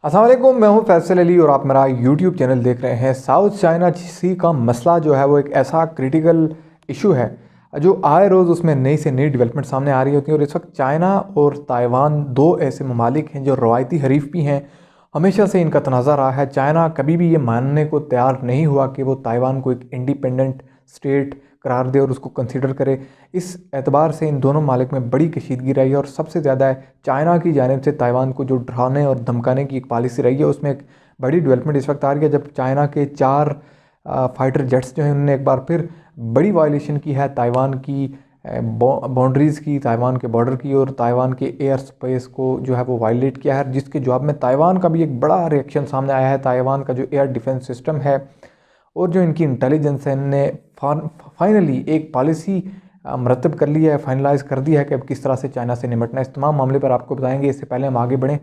अस्सलाम वालेकुम, मैं हूं फैसल अली और आप मेरा यूट्यूब चैनल देख रहे हैं। साउथ चाइना सी का मसला जो है वो एक ऐसा क्रिटिकल इशू है जो आए रोज़ उसमें नई से नई डेवलपमेंट सामने आ रही होती है। और इस वक्त चाइना और ताइवान दो ऐसे ममालिक हैं जो रवायती हरीफ भी हैं। हमेशा से इनका तनाज़ा रहा है। चाइना कभी भी ये मानने को तैयार नहीं हुआ कि वो ताइवान को एक इंडिपेंडेंट स्टेट करार दे और उसको कंसीडर करे। इस एतबार से इन दोनों मालिक में बड़ी कशीदगी रही है और सबसे ज़्यादा चाइना की जानिब से ताइवान को जो डराने और धमकाने की एक पॉलिसी रही है उसमें एक बड़ी डेवलपमेंट इस वक्त आ रही है, जब चाइना के 4 फाइटर जेट्स जो हैं उन्होंने एक बार फिर बड़ी वायलेशन की है ताइवान की बाउंड्रीज़ की, ताइवान के बॉर्डर की और ताइवान के एयर स्पेस को जो है वो वायलेट किया है, जिसके जवाब में ताइवान का भी एक बड़ा रिएक्शन सामने आया है। ताइवान का जो एयर डिफेंस सिस्टम है और जो इनकी इंटेलिजेंस है, इनने फाइनली एक पॉलिसी मरतब कर लिया है, फाइनलाइज़ कर दिया है कि अब किस तरह से चाइना से निपटना है। इस तमाम मामले पर आपको बताएंगे। इससे पहले हम आगे बढ़ें,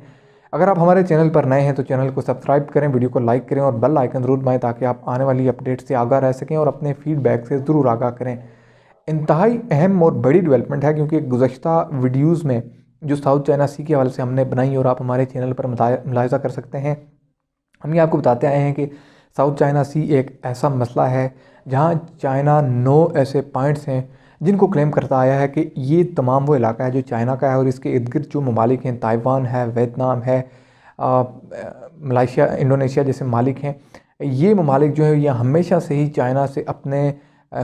अगर आप हमारे चैनल पर नए हैं तो चैनल को सब्सक्राइब करें, वीडियो को लाइक करें और बेल आइकन ज़रूर दबाएं ताकि आप आने वाली अपडेट से आगाह रह सकें और अपने फीडबैक से ज़रूर आगाह करें। इंतहाई अहम और बड़ी डेवलपमेंट है क्योंकि गुज़श्ता वीडियोज़ में जो साउथ चाइना सी के हवाले से हमने बनाई और आप हमारे चैनल पर मुलाहिज़ा कर सकते हैं, हम ये आपको बताते आए हैं कि साउथ चाइना सी एक ऐसा मसला है जहाँ चाइना 9 ऐसे पॉइंट्स हैं जिनको क्लेम करता आया है कि ये तमाम वो इलाका है जो चाइना का है और इसके इर्द गिर्द जो ममालिक हैं, ताइवान है, वियतनाम है, मलेशिया, इंडोनेशिया जैसे मालिक हैं, ये ममालिक जो है ये हमेशा से ही चाइना से अपने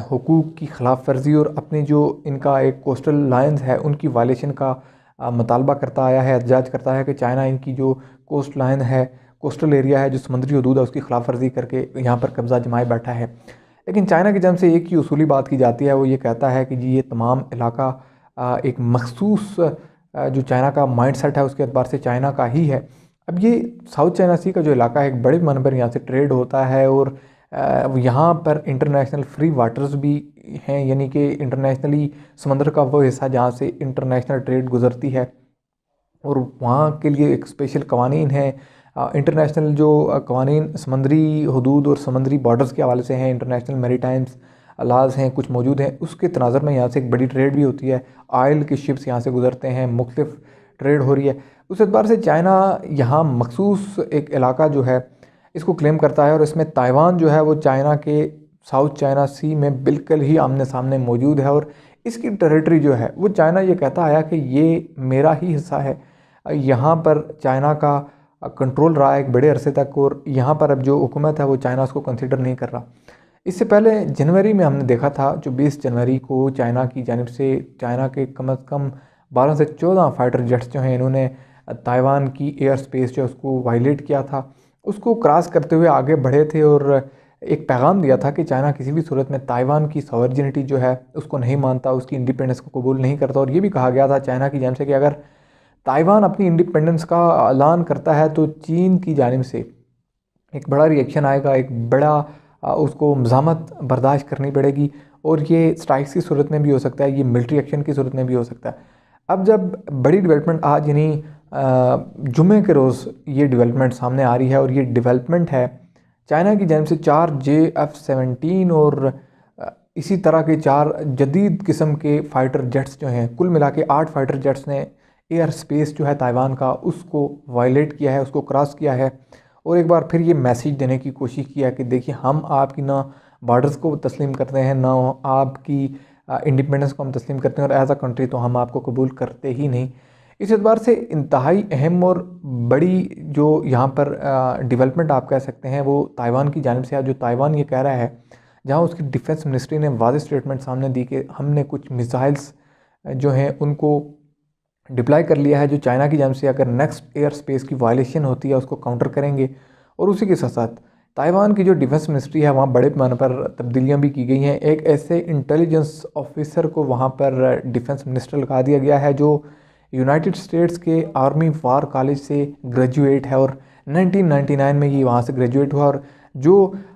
हुकूक की खिलाफ वर्जी और अपनी जो इनका एक कोस्टल लाइन्स है उनकी वायलेशन का मुतालबा करता आया है, एहतजाज करता है कि चाइना इनकी जो कोस्ट लाइन है, कोस्टल एरिया है, जो समुद्री हदूद है, उसकी खिलाफ वर्जी करके यहाँ पर कब्ज़ा जमाए बैठा है। लेकिन चाइना की जानब से एक ही उसूली बात की जाती है, वो ये कहता है कि जी ये तमाम इलाका एक मखसूस जो चाइना का माइंड सेट है उसके अतबार से चाइना का ही है। अब ये साउथ चाइना सी का जो इलाका है एक बड़े पैमाने पर यहाँ से ट्रेड होता है और यहाँ पर इंटरनेशनल फ्री वाटर्स भी हैं, यानी कि इंटरनेशनली समंदर का वो हिस्सा जहाँ से इंटरनेशनल ट्रेड गुजरती है और वहाँ के लिए एक स्पेशल कवानीन है। इंटरनेशनल जो कवानीन समंदरी हदूद और समंदरी बॉर्डर्स के हवाले से हैं, इंटरनेशनल मैरीटाइम्स लाज हैं, कुछ मौजूद हैं। उसके तनाज़र में यहाँ से एक बड़ी ट्रेड भी होती है, ऑयल के शिप्स यहाँ से गुजरते हैं, मुख्तलिफ ट्रेड हो रही है। उस एतबार से चाइना यहाँ मखसूस एक इलाका जो है इसको क्लेम करता है और इसमें ताइवान जो है वो चाइना के साउथ चाइना सी में बिल्कुल ही आमने सामने मौजूद है और इसकी टेरिटरी जो है वो चाइना ये कहता आया कि ये मेरा ही हिस्सा है। यहाँ पर चाइना का कंट्रोल रहा है एक बड़े अरसे तक और यहाँ पर अब जो हुकूमत है वो चाइना उसको कंसिडर नहीं कर रहा। इससे पहले जनवरी में हमने देखा था, जो 20 जनवरी को चाइना की जानिब से चाइना के कम अज़ कम 12 से 14 फाइटर जेट्स जो हैं इन्होंने ताइवान की एयर स्पेस जो उसको वायलेट किया था, उसको क्रॉस करते हुए आगे बढ़े थे और एक पैगाम दिया था कि चाइना किसी भी सूरत में ताइवान की सॉवरेनिटी जो है उसको नहीं मानता, उसकी इंडिपेंडेंस को कबूल नहीं करता। और ये भी कहा गया था चाइना की जानिब से कि अगर ताइवान अपनी इंडिपेंडेंस का ऐलान करता है तो चीन की जानिब से एक बड़ा रिएक्शन आएगा, एक बड़ा उसको मज़ामत बर्दाश्त करनी पड़ेगी और ये स्ट्राइक्स की सूरत में भी हो सकता है, ये मिलिट्री एक्शन की सूरत में भी हो सकता है। अब जब बड़ी डेवलपमेंट आज यानी जुमे के रोज़ ये डेवलपमेंट सामने आ रही है और ये डेवलपमेंट है चाइना की जानिब से 4 JF-17 और इसी तरह के 4 जदीद किस्म के फ़ाइटर जेट्स जो हैं, कुल मिला के 8 फ़ाइटर जेट्स ने एयर स्पेस जो है ताइवान का उसको वायलेट किया है, उसको क्रॉस किया है और एक बार फिर ये मैसेज देने की कोशिश किया कि देखिए हम आपकी ना बॉर्डर्स को तस्लीम करते हैं, ना आपकी इंडिपेंडेंस को हम तस्लीम करते हैं और एज अ कंट्री तो हम आपको कबूल करते ही नहीं। इस एतबार से इंतहाई अहम और बड़ी जो यहाँ पर डेवलपमेंट आप कह सकते हैं वो ताइवान की जानिब से है। जो ताइवान ये कह रहा है, जहाँ उसकी डिफेंस मिनिस्ट्री ने वाज़ेह स्टेटमेंट सामने दी कि हमने कुछ मिसाइल्स जो हैं उनको डिप्लॉय कर लिया है, जो चाइना की जानिब से अगर नेक्स्ट एयर स्पेस की वायलेशन होती है उसको काउंटर करेंगे। और उसी के साथ साथ ताइवान की जो डिफेंस मिनिस्ट्री है वहाँ बड़े पैमाने पर तब्दीलियाँ भी की गई हैं। एक ऐसे इंटेलिजेंस ऑफिसर को वहाँ पर डिफेंस मिनिस्टर लगा दिया गया है जो यूनाइटेड स्टेट्स के आर्मी वार कॉलेज से ग्रेजुएट है और 1999 में ये वहाँ से ग्रेजुएट हुआ और जो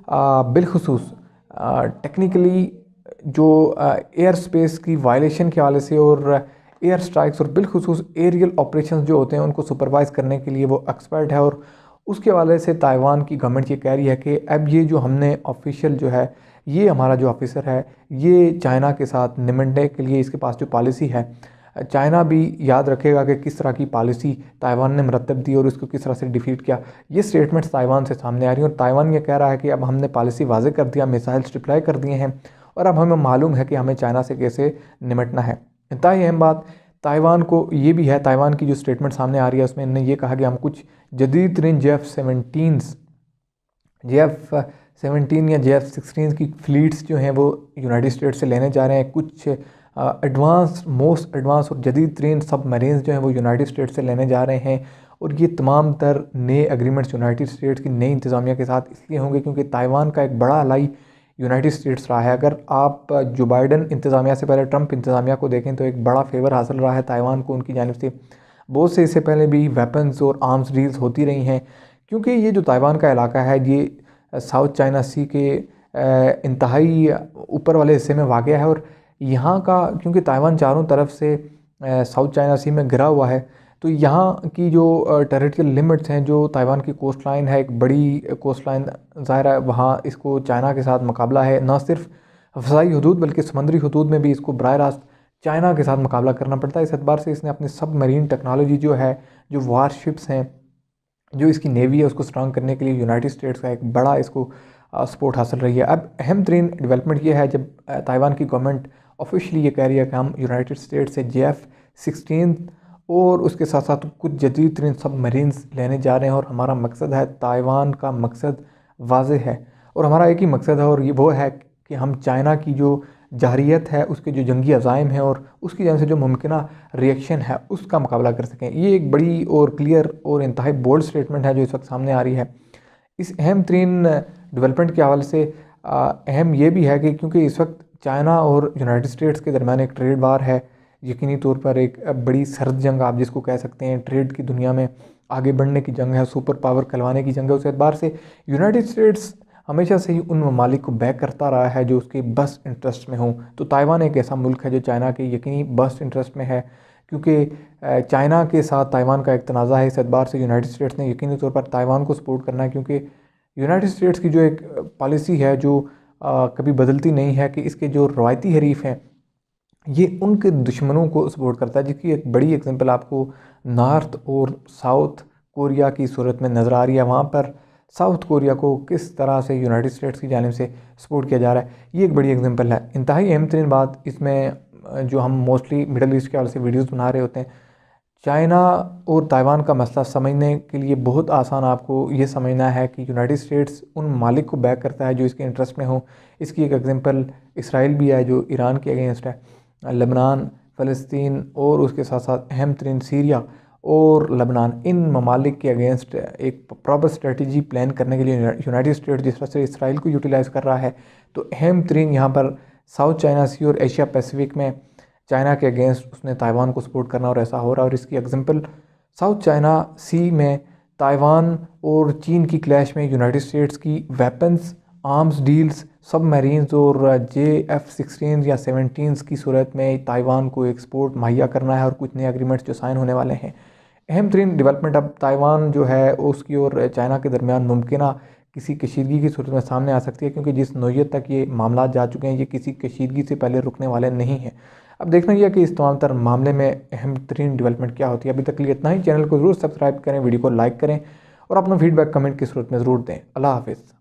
बिलखुसूस टेक्निकली जो एयर स्पेस की वायलेशन के हवाले से और एयर स्ट्राइक्स और बिलखुसूस एरियल ऑपरेशंस जो होते हैं उनको सुपरवाइज़ करने के लिए वो एक्सपर्ट है। और उसके हवाले से ताइवान की गवर्नमेंट ये कह रही है कि अब ये जो हमने ऑफिशियल जो है, ये हमारा जो ऑफिसर है, ये चाइना के साथ निमटने के लिए इसके पास जो पॉलिसी है चाइना भी याद रखेगा कि किस तरह की पॉलिसी ताइवान ने मरतब दी और उसको किस तरह से डिफीट किया। ये स्टेटमेंट्स ताइवान से सामने आ रही हैं और ताइवान ये कह रहा है कि अब हमने पॉलिसी वाजे कर दिया, मिसाइल्स डिप्लॉय कर दिए हैं और अब हमें मालूम है कि हमें चाइना से कैसे निमटना है। इंतहाई अहम बात ताइवान को ये भी है, ताइवान की जो स्टेटमेंट सामने आ रही है उसमें इन्होंने ये कहा कि हम कुछ जदीद तरीन JF-17 या JF-16 की फ्लीट्स जो हैं वो यूनाइटेड स्टेट्स से लेने जा रहे हैं। कुछ मोस्ट एडवांस और जदीद तरीन सबमरीन्स जो हैं वो यूनाइटेड स्टेट्स से लेने जा रहे हैं और ये तमाम तर नए एग्रीमेंट्स यूनाइटेड स्टेट्स की नई इंतज़ामिया के साथ इसलिए होंगे क्योंकि ताइवान का एक बड़ा अलाई यूनाइटेड स्टेट्स रहा है। अगर आप जो बाइडन इंतज़ामिया से पहले ट्रंप इंतज़ामिया को देखें तो एक बड़ा फेवर हासिल रहा है ताइवान को उनकी जानिब से। बहुत से इससे पहले भी वेपन्स और आर्म्स डील्स होती रही हैं क्योंकि ये जो ताइवान का इलाका है ये साउथ चाइना सी के इंतहाई ऊपर वाले हिस्से में वाक़ है और यहाँ का क्योंकि ताइवान चारों तरफ से साउथ चाइना सी में घिरा हुआ है तो यहाँ की जो टेरिटरियल लिमिट्स हैं, जो ताइवान की कोस्ट लाइन है, एक बड़ी कोस्ट लाइन ज़ाहिर है वहाँ इसको चाइना के साथ मुकाबला है। न सिर्फ फ़ज़ाई हदूद बल्कि समुद्री हदूद में भी इसको बराह रास्त चाइना के साथ मुकाबला करना पड़ता है। इस एतबार से इसने अपनी सब मरीन टेक्नोलॉजी जो है, जो वारशिप्स हैं, जो इसकी नेवी है उसको स्ट्रांग करने के लिए यूनाइटेड स्टेट्स का एक बड़ा इसको सपोर्ट हासिल रही है। अब अहम तरीन डेवलपमेंट ये है जब ताइवान की गवर्नमेंट ऑफिशियली ये कह रही है कि हम यूनाइटेड स्टेट्स से JF-16 और उसके साथ साथ कुछ जदीद तरीन सबमरीन्स लेने जा रहे हैं और हमारा मकसद है, ताइवान का मकसद वाज़ेह है और हमारा एक ही मकसद है और ये वो है कि हम चाइना की जो जारियत है, उसके जो जंगी अज़ाइम हैं और उसकी वजह से जो मुमकिना रिएक्शन है उसका मुकाबला कर सकें। ये एक बड़ी और क्लियर और इंतहाई बोल्ड स्टेटमेंट है जो इस वक्त सामने आ रही है। इस अहम तरीन डेवलपमेंट के हवाले से अहम ये भी है कि क्योंकि इस वक्त चाइना और यूनाइटेड स्टेट्स के दरमियान एक ट्रेड वार है, यकीनी तौर पर एक बड़ी सर्द जंग आप जिसको कह सकते हैं, ट्रेड की दुनिया में आगे बढ़ने की जंग है, सुपर पावर कहलवाने की जंग है। उस एतबार से यूनाइटेड स्टेट्स हमेशा से ही उन ममालिक को बैक करता रहा है जो उसके बेस्ट इंटरेस्ट में हों। तो ताइवान एक ऐसा मुल्क है जो चाइना के यकीनी बेस्ट इंटरेस्ट में है क्योंकि चाइना के साथ ताइवान का एक तनाज़ा है। इस एतबार से यूनाइटेड स्टेट्स ने यकीनी तौर पर ताइवान को सपोर्ट करना है क्योंकि यूनाइटेड स्टेट्स की जो एक पॉलिसी है जो कभी बदलती नहीं है कि इसके जो रवायती हरीफ हैं ये उनके दुश्मनों को सपोर्ट करता है, जिसकी एक बड़ी एग्जांपल आपको नॉर्थ और साउथ कोरिया की सूरत में नज़र आ रही है। वहाँ पर साउथ कोरिया को किस तरह से यूनाइटेड स्टेट्स की जानिब से सपोर्ट किया जा रहा है, ये एक बड़ी एग्जांपल है। इंतहाई अहम तरीन बात इसमें जो हम मोस्टली मिडल ईस्ट के हवाले से वीडियोज़ बना रहे होते हैं, चाइना और ताइवान का मसला समझने के लिए बहुत आसान आपको ये समझना है कि यूनाइटेड स्टेट्स उन मालिक को बैक करता है जो इसके इंटरेस्ट में हो। इसकी एक एग्जांपल इसराइल भी है जो ईरान के अगेंस्ट है, लेबनान, फ़लस्तीन और उसके साथ साथ अहम तरीन सीरिया और लेबनान, इन ममालिक के अगेंस्ट एक प्रॉपर स्ट्रेटजी प्लान करने के लिए यूनाइटेड स्टेट्स जिस तरह से इसराइल को यूटिलाइज़ कर रहा है, तो अहम तरीन यहाँ पर साउथ चाइना सी और एशिया पैसिफिक में चाइना के अगेंस्ट उसने ताइवान को सपोर्ट करना और ऐसा हो रहा है। और इसकी एग्जांपल साउथ चाइना सी में ताइवान और चीन की क्लैश में यूनाइटेड स्टेट्स की वेपन्स, आर्म्स डील्स, सबमरीन्स और JF-16 या 17 की सूरत में ताइवान को एक्सपोर्ट मुहैया करना है और कुछ नए एग्रीमेंट्स जो साइन होने वाले हैं। अहम तरीन डेवलपमेंट अब ताइवान जो है उसकी और चाइना के दरमियान मुमकिन किसी कशीदगी की सूरत में सामने आ सकती है क्योंकि जिस नौयत तक ये मामला जा चुके हैं ये किसी कशीदगी से पहले रुकने वाले नहीं हैं। अब देखना यह कि इस तमाम तर मामले में अहम तरीन डेवलपमेंट क्या होती है। अभी तक के लिए इतना ही। चैनल को ज़रूर सब्सक्राइब करें, वीडियो को लाइक करें और अपना फीडबैक कमेंट की सूरत में ज़रूर दें। अल्लाह हाफ़िज़।